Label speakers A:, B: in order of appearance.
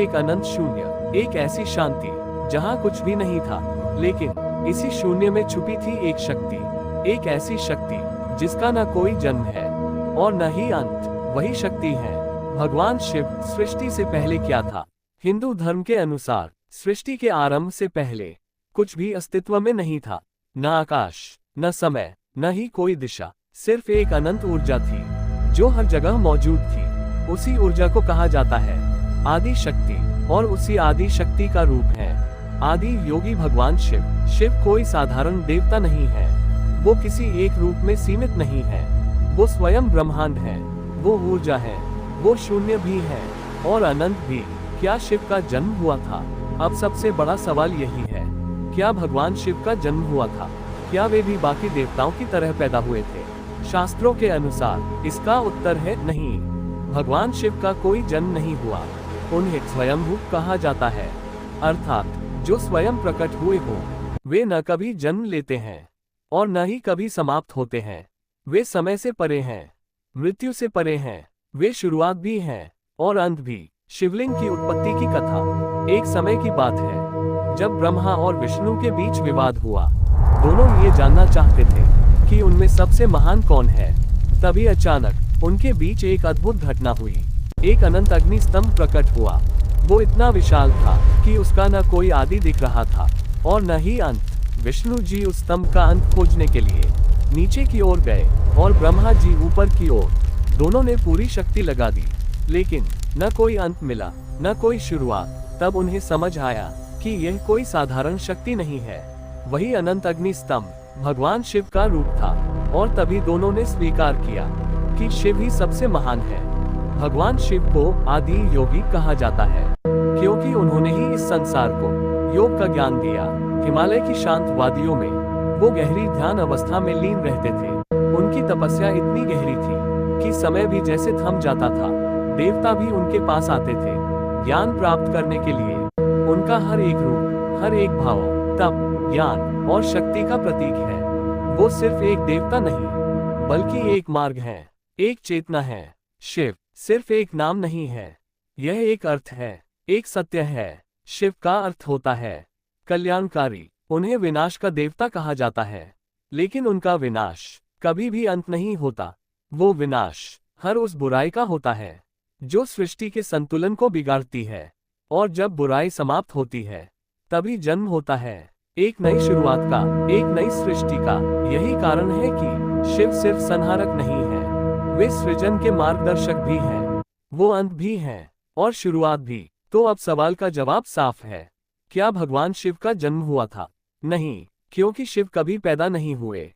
A: एक अनंत शून्य, एक ऐसी शांति जहां कुछ भी नहीं था, लेकिन इसी शून्य में छुपी थी एक शक्ति, एक ऐसी शक्ति जिसका न कोई जन्म है और न ही अंत। वही शक्ति है भगवान शिव। सृष्टि से पहले क्या था? हिंदू धर्म के अनुसार सृष्टि के आरंभ से पहले कुछ भी अस्तित्व में नहीं था। न आकाश, न समय, न ही कोई दिशा, सिर्फ एक अनंत ऊर्जा थी जो हर जगह मौजूद थी। उसी ऊर्जा को कहा जाता है आदि शक्ति, और उसी आदि शक्ति का रूप है आदि योगी भगवान शिव। शिव कोई साधारण देवता नहीं है, वो किसी एक रूप में सीमित नहीं है, वो स्वयं ब्रह्मांड है, वो ऊर्जा है, वो शून्य भी है और अनंत भी। क्या शिव का जन्म हुआ था? अब सबसे बड़ा सवाल यही है, क्या भगवान शिव का जन्म हुआ था? क्या वे भी बाकी देवताओं की तरह पैदा हुए थे? शास्त्रों के अनुसार इसका उत्तर है नहीं। भगवान शिव का कोई जन्म नहीं हुआ, उन्हें स्वयंभू कहा जाता है, अर्थात जो स्वयं प्रकट हुए हो। वे न कभी जन्म लेते हैं और न ही कभी समाप्त होते हैं। वे समय से परे हैं, मृत्यु से परे हैं। वे शुरुआत भी हैं और अंत भी। शिवलिंग की उत्पत्ति की कथा एक समय की बात है जब ब्रह्मा और विष्णु के बीच विवाद हुआ। दोनों ये जानना चाहते थे कि उनमें सबसे महान कौन है। तभी अचानक उनके बीच एक अद्भुत घटना हुई। एक अनंत अग्नि स्तंभ प्रकट हुआ। वो इतना विशाल था कि उसका न कोई आदि दिख रहा था और न ही अंत। विष्णु जी उस स्तंभ का अंत खोजने के लिए नीचे की ओर गए और ब्रह्मा जी ऊपर की ओर। दोनों ने पूरी शक्ति लगा दी, लेकिन न कोई अंत मिला, न कोई शुरुआत। तब उन्हें समझ आया कि यह कोई साधारण शक्ति नहीं है, वही अनंत अग्नि स्तंभ भगवान शिव का रूप था। और तभी दोनों ने स्वीकार किया कि शिव ही सबसे महान है। भगवान शिव को आदि योगी कहा जाता है क्योंकि उन्होंने ही इस संसार को योग का ज्ञान दिया। हिमालय की शांत वादियों में वो गहरी ध्यान अवस्था में लीन रहते थे। उनकी तपस्या इतनी गहरी थी कि समय भी जैसे थम जाता था। देवता भी उनके पास आते थे ज्ञान प्राप्त करने के लिए। उनका हर एक रूप, हर एक भाव तप, ज्ञान और शक्ति का प्रतीक है। वो सिर्फ एक देवता नहीं, बल्कि एक मार्ग है, एक चेतना है। शिव सिर्फ एक नाम नहीं है, यह एक अर्थ है, एक सत्य है। शिव का अर्थ होता है कल्याणकारी। उन्हें विनाश का देवता कहा जाता है, लेकिन उनका विनाश कभी भी अंत नहीं होता। वो विनाश हर उस बुराई का होता है जो सृष्टि के संतुलन को बिगाड़ती है। और जब बुराई समाप्त होती है तभी जन्म होता है एक नई शुरुआत का, एक नई सृष्टि का। यही कारण है कि शिव सिर्फ संहारक नहीं है, वे सृजन के मार्गदर्शक भी हैं। वो अंत भी हैं और शुरुआत भी। तो अब सवाल का जवाब साफ है, क्या भगवान शिव का जन्म हुआ था? नहीं, क्योंकि शिव कभी पैदा नहीं हुए।